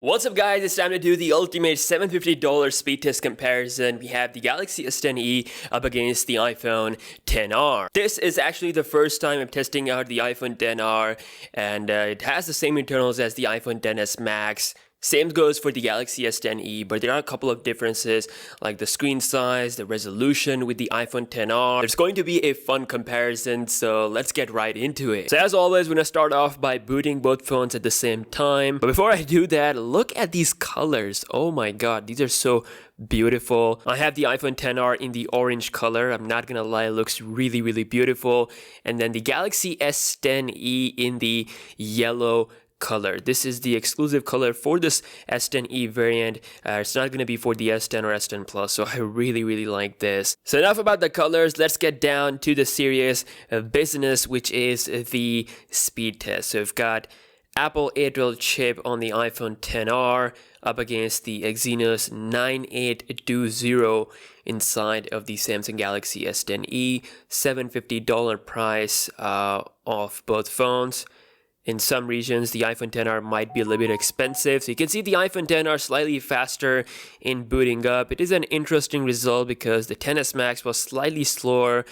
What's up guys, it's time to do the ultimate $750 speed test comparison. We have the Galaxy S10E up against the iPhone XR. This is actually the first time I'm testing out the iPhone XR, and it has the same internals as the iPhone XS Max. Same goes for the Galaxy S10E, but there are a couple of differences like the screen size, the resolution with the iPhone XR. There's going to be a fun comparison, so let's get right into it. So as always, we're going to start off by booting both phones at the same time. But before I do that, look at these colors. Oh my god, these are so beautiful. I have the iPhone XR in the orange color. I'm not gonna lie, it looks really beautiful. And then the Galaxy S10E in the yellow color. This is the exclusive color for this S10e variant. It's not going to be for the S10 or S10 Plus, so I really like this. So enough about the colors, let's get down to the serious business, which is the speed test. So we've got Apple A12 chip on the iPhone XR up against the Exynos 9820 inside of the Samsung Galaxy S10e. $750 price of both phones. In some regions, the iPhone XR might be a little bit expensive. So you can see the iPhone XR slightly faster in booting up. It is an interesting result because the XS Max was slightly slower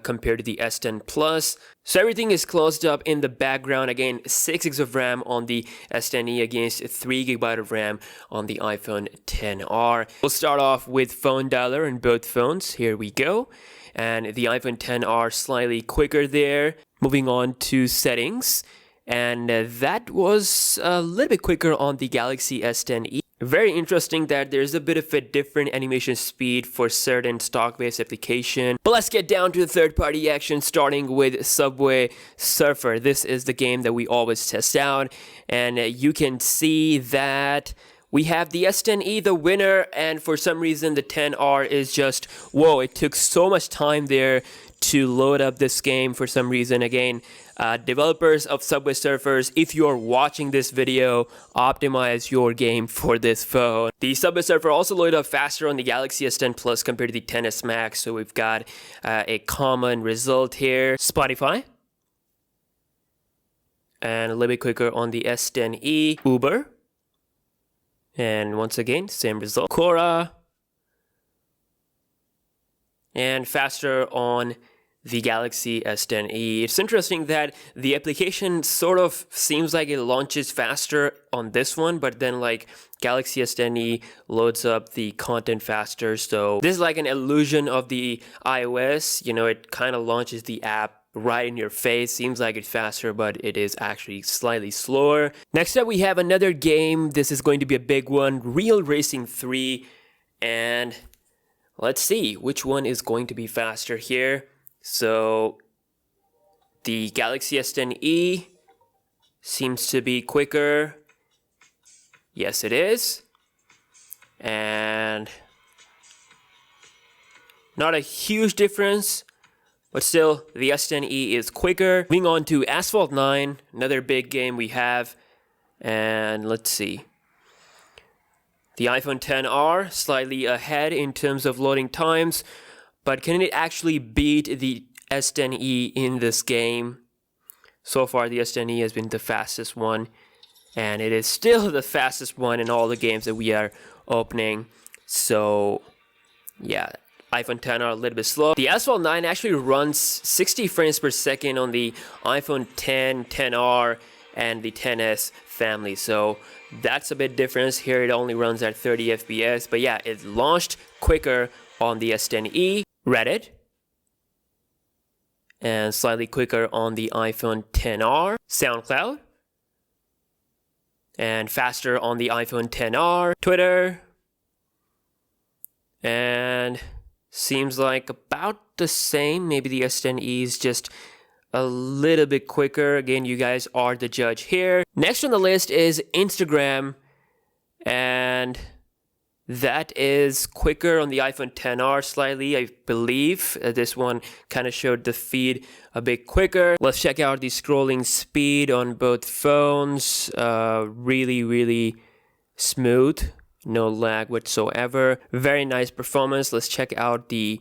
compared to the S10 Plus. So everything is closed up in the background. Again, 6 GB of RAM on the S10e against 3 GB of RAM on the iPhone XR. We'll start off with phone dialer in both phones. Here we go. And the iPhone XR slightly quicker there. Moving on to settings. And that was a little bit quicker on the Galaxy S10e. Very interesting that there's a bit of a different animation speed for certain stock-based application. But let's get down to the third-party action, starting with Subway Surfer. This is the game that we always test out, and you can see that we have the S10e, the winner, and for some reason the XR is just, whoa, it took so much time there to load up this game for some reason. Again, developers of Subway Surfers, if you're watching this video, optimize your game for this phone. The Subway Surfer also loaded up faster on the Galaxy S10 Plus compared to the XS Max, so we've got a common result here. Spotify. And a little bit quicker on the S10e. Uber. And once again, same result. Quora. And faster on the Galaxy S10e. It's interesting that the application sort of seems like it launches faster on this one, but then like Galaxy S10e loads up the content faster. So this is like an illusion of the iOS. You know, it kind of launches the app right in your face. Seems like it's faster, but it is actually slightly slower. Next up, we have another game. This is going to be a big one, Real Racing 3. And let's see which one is going to be faster here. So the Galaxy S10e seems to be quicker. Yes, it is. And not a huge difference, but still the S10e is quicker. Moving on to Asphalt 9, another big game we have. And let's see. The iPhone XR slightly ahead in terms of loading times, but can it actually beat the S10e in this game? So far, the S10e has been the fastest one, and it is still the fastest one in all the games that we are opening. So, yeah, iPhone XR a little bit slow. The Asphalt 9 actually runs 60 frames per second on the iPhone X, XR, and the XS family. So that's a bit difference. Here it only runs at 30 FPS, but yeah, it launched quicker on the S10e. Reddit, and slightly quicker on the iPhone XR. SoundCloud, and faster on the iPhone XR. Twitter, and seems like about the same. Maybe the S10e is just a little bit quicker. Again, you guys are the judge here. Next on the list is Instagram, and that is quicker on the iPhone XR slightly, I believe. This one kind of showed the feed a bit quicker. Let's check out the scrolling speed on both phones. Really smooth. No lag whatsoever. Very nice performance. Let's check out the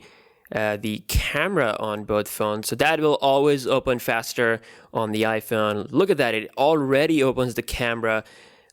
camera on both phones. So that will always open faster on the iPhone. Look at that. It already opens the camera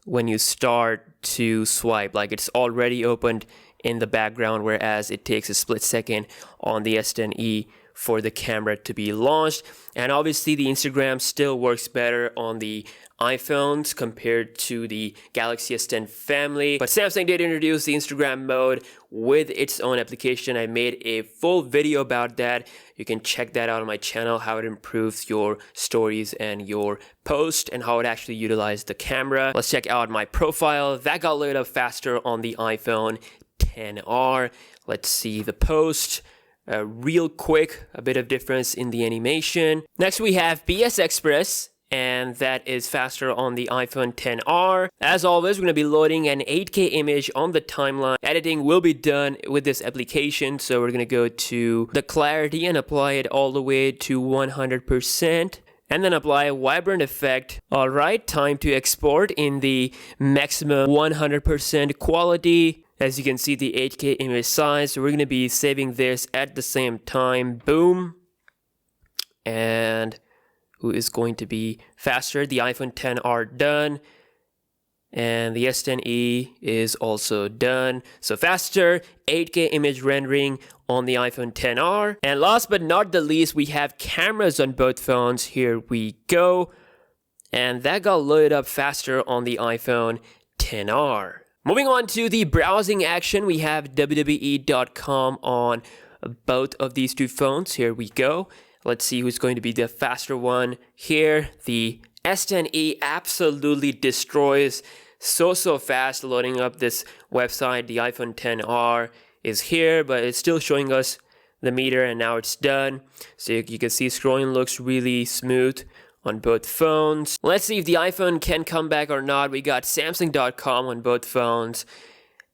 when you start to swipe, like it's already opened in the background, whereas it takes a split second on the S10e for the camera to be launched. And obviously the Instagram still works better on the iPhones compared to the Galaxy S10 family, but Samsung did introduce the Instagram mode with its own application. I made a full video about that. You can check that out on my channel, how it improves your stories and your post and how it actually utilizes the camera. Let's check out my profile. That got lit up faster on the iPhone XR. Let's see the post. Real quick, a bit of difference in the animation. Next we have PS Express, and that is faster on the iPhone XR. As always, we're going to be loading an 8K image on the timeline. Editing will be done with this application, so we're going to go to the clarity and apply it all the way to 100%. And then apply a vibrant effect. Alright, time to export in the maximum 100% quality. As you can see, the 8K image size, so we're going to be saving this at the same time. Boom. And who is going to be faster? The iPhone XR done. And the S10e is also done. So faster 8K image rendering on the iPhone XR. And last but not the least, we have cameras on both phones. Here we go. And that got loaded up faster on the iPhone XR. Moving on to the browsing action, we have WWE.com on both of these two phones. Here we go. Let's see who's going to be the faster one here. The S10e absolutely destroys so fast loading up this website. The iPhone XR is here, but it's still showing us the meter, and now it's done. So you can see scrolling looks really smooth on both phones. Let's see if the iPhone can come back or not. We got Samsung.com on both phones,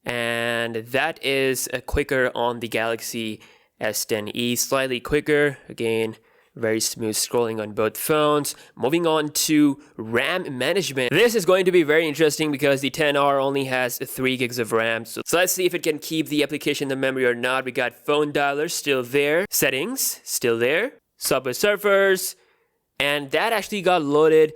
and that is quicker on the Galaxy S10e, slightly quicker. Again, very smooth scrolling on both phones. Moving on to RAM management. This is going to be very interesting because the XR only has 3 gigs of RAM. So let's see if it can keep the application in the memory or not. We got phone dialers still there. Settings still there. Subway Surfers. And that actually got loaded,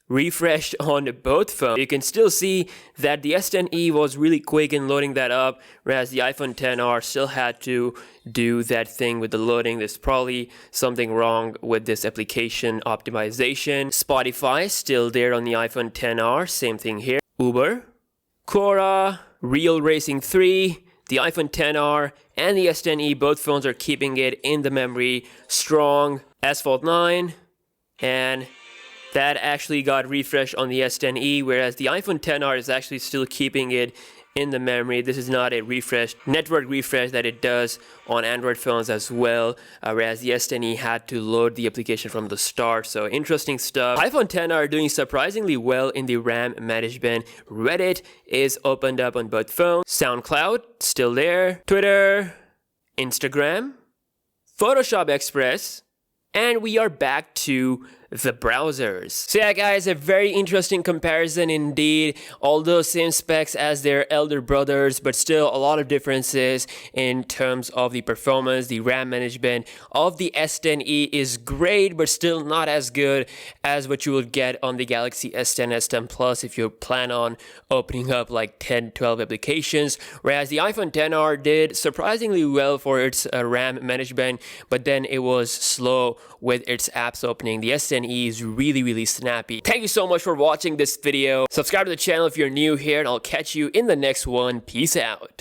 refreshed on both phones. You can still see that the S10e was really quick in loading that up, whereas the iPhone XR still had to do that thing with the loading. There's probably something wrong with this application optimization. Spotify still there on the iPhone XR, same thing here. Uber, Quora, Real Racing 3, the iPhone XR, and the S10e, both phones are keeping it in the memory strong. Asphalt 9, and that actually got refreshed on the S10e, whereas the iPhone XR is actually still keeping it in the memory. This is not a network refresh that it does on Android phones as well, whereas the S10e had to load the application from the start. So interesting stuff. iPhone XR doing surprisingly well in the RAM management. Reddit is opened up on both phones. SoundCloud still there. Twitter, Instagram, Photoshop Express, and we are back to the browsers. So yeah guys, a very interesting comparison indeed. Although same specs as their elder brothers, but still a lot of differences in terms of the performance. The RAM management of the S10e is great, but still not as good as what you will get on the Galaxy S10, S10 Plus if you plan on opening up like 10, 12 applications. Whereas the iPhone XR did surprisingly well for its RAM management, but then it was slow with its apps opening. The S10e is really snappy. Thank you so much for watching this video. Subscribe to the channel if you're new here, and I'll catch you in the next one. Peace out.